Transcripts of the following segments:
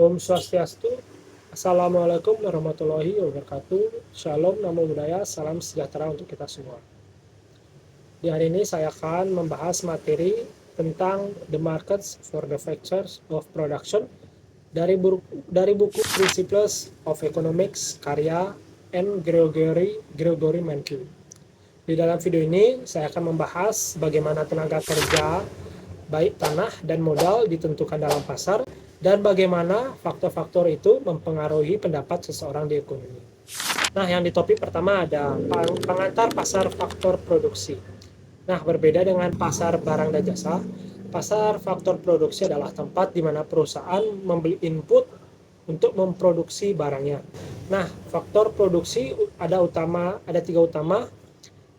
Om Swastiastu. Assalamualaikum warahmatullahi wabarakatuh. Shalom, namo buddhaya, salam sejahtera untuk kita semua. Di hari ini saya akan membahas materi tentang The Markets for the Factors of Production dari buku Principles of Economics karya N. Gregory Mankiw. Di dalam video ini saya akan membahas bagaimana tenaga kerja, baik tanah dan modal ditentukan dalam pasar, dan bagaimana faktor-faktor itu mempengaruhi pendapat seseorang di ekonomi. Nah, yang di topik pertama ada pengantar pasar faktor produksi. Nah, berbeda dengan pasar barang dan jasa, pasar faktor produksi adalah tempat di mana perusahaan membeli input untuk memproduksi barangnya. Nah, faktor produksi ada tiga utama.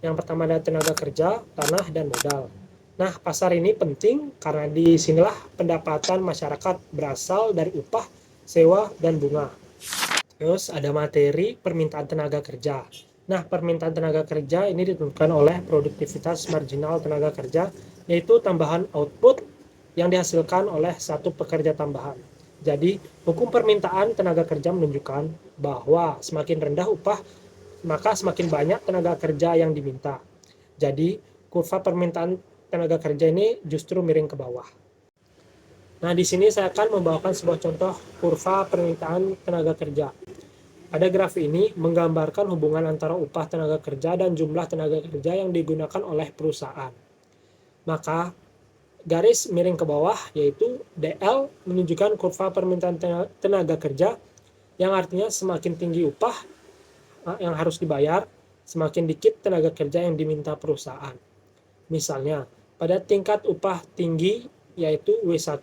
Yang pertama ada tenaga kerja, tanah, dan modal. Nah, pasar ini penting karena disinilah pendapatan masyarakat berasal dari upah, sewa, dan bunga. Terus ada materi permintaan tenaga kerja. Nah, permintaan tenaga kerja ini ditentukan oleh produktivitas marginal tenaga kerja, yaitu tambahan output yang dihasilkan oleh satu pekerja tambahan. Jadi, hukum permintaan tenaga kerja menunjukkan bahwa semakin rendah upah, maka semakin banyak tenaga kerja yang diminta. Jadi, kurva permintaan tenaga kerja ini justru miring ke bawah. Nah, di sini saya akan membawakan sebuah contoh kurva permintaan tenaga kerja. Pada grafik ini menggambarkan hubungan antara upah tenaga kerja dan jumlah tenaga kerja yang digunakan oleh perusahaan. Maka, garis miring ke bawah yaitu DL menunjukkan kurva permintaan tenaga kerja, yang artinya semakin tinggi upah yang harus dibayar, semakin dikit tenaga kerja yang diminta perusahaan. Misalnya, pada tingkat upah tinggi yaitu W1,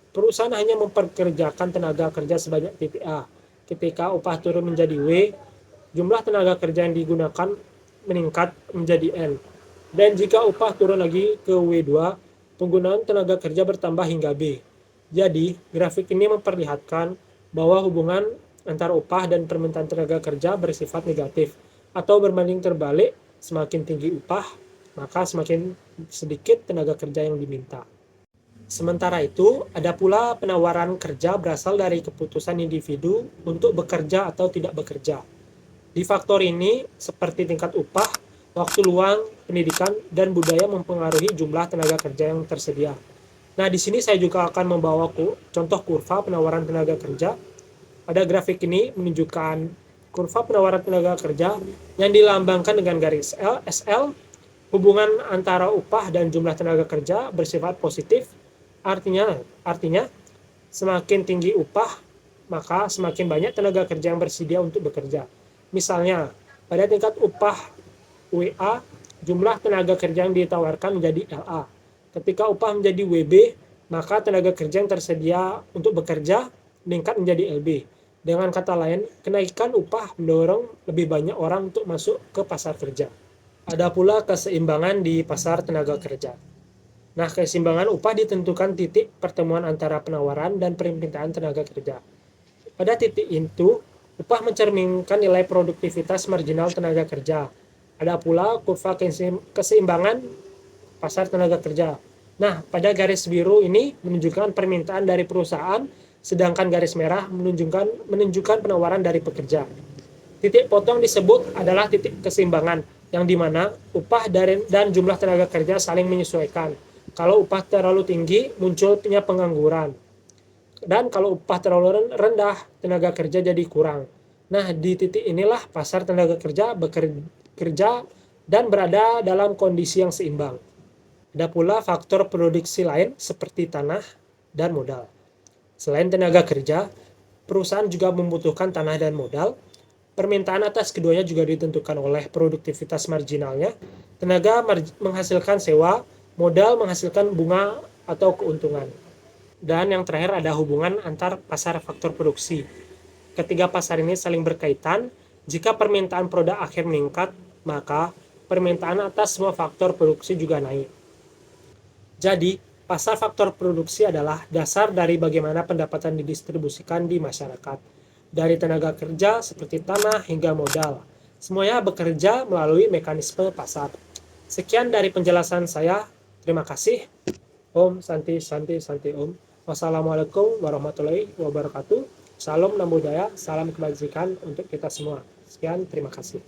perusahaan hanya memperkerjakan tenaga kerja sebanyak titik A. Ketika upah turun menjadi W, jumlah tenaga kerja yang digunakan meningkat menjadi N. Dan jika upah turun lagi ke W2, penggunaan tenaga kerja bertambah hingga B. Jadi, grafik ini memperlihatkan bahwa hubungan antara upah dan permintaan tenaga kerja bersifat negatif, atau berbanding terbalik, semakin tinggi upah, maka semakin sedikit tenaga kerja yang diminta. Sementara itu, ada pula penawaran kerja berasal dari keputusan individu untuk bekerja atau tidak bekerja. Di faktor ini, seperti tingkat upah, waktu luang, pendidikan, dan budaya mempengaruhi jumlah tenaga kerja yang tersedia. Nah, di sini saya juga akan membawa contoh kurva penawaran tenaga kerja. Pada grafik ini menunjukkan kurva penawaran tenaga kerja yang dilambangkan dengan garis SL. Hubungan antara upah dan jumlah tenaga kerja bersifat positif. Artinya semakin tinggi upah, maka semakin banyak tenaga kerja yang bersedia untuk bekerja. Misalnya, pada tingkat upah WA, jumlah tenaga kerja yang ditawarkan menjadi LA. Ketika upah menjadi WB, maka tenaga kerja yang tersedia untuk bekerja meningkat menjadi LB. Dengan kata lain, kenaikan upah mendorong lebih banyak orang untuk masuk ke pasar kerja. Ada pula keseimbangan di pasar tenaga kerja. Nah, keseimbangan upah ditentukan titik pertemuan antara penawaran dan permintaan tenaga kerja. Pada titik itu, upah mencerminkan nilai produktivitas marginal tenaga kerja. Ada pula kurva keseimbangan pasar tenaga kerja. Nah, pada garis biru ini menunjukkan permintaan dari perusahaan, sedangkan garis merah menunjukkan penawaran dari pekerja. Titik potong disebut adalah titik keseimbangan, yang dimana upah dan jumlah tenaga kerja saling menyesuaikan. Kalau upah terlalu tinggi, munculnya pengangguran. Dan kalau upah terlalu rendah, tenaga kerja jadi kurang. Nah, di titik inilah pasar tenaga kerja bekerja dan berada dalam kondisi yang seimbang. Ada pula faktor produksi lain seperti tanah dan modal. Selain tenaga kerja, perusahaan juga membutuhkan tanah dan modal. Permintaan atas keduanya juga ditentukan oleh produktivitas marginalnya. Tenaga menghasilkan sewa, modal menghasilkan bunga atau keuntungan. Dan yang terakhir ada hubungan antar pasar faktor produksi. Ketiga pasar ini saling berkaitan. Jika permintaan produk akhir meningkat, maka permintaan atas semua faktor produksi juga naik. Jadi, pasar faktor produksi adalah dasar dari bagaimana pendapatan didistribusikan di masyarakat. Dari tenaga kerja seperti tanah hingga modal. Semuanya bekerja melalui mekanisme pasar. Sekian dari penjelasan saya. Terima kasih. Om Santi Santi Santi Om. Wassalamualaikum warahmatullahi wabarakatuh. Salam Namo Buddhaya, salam kebajikan untuk kita semua. Sekian, terima kasih.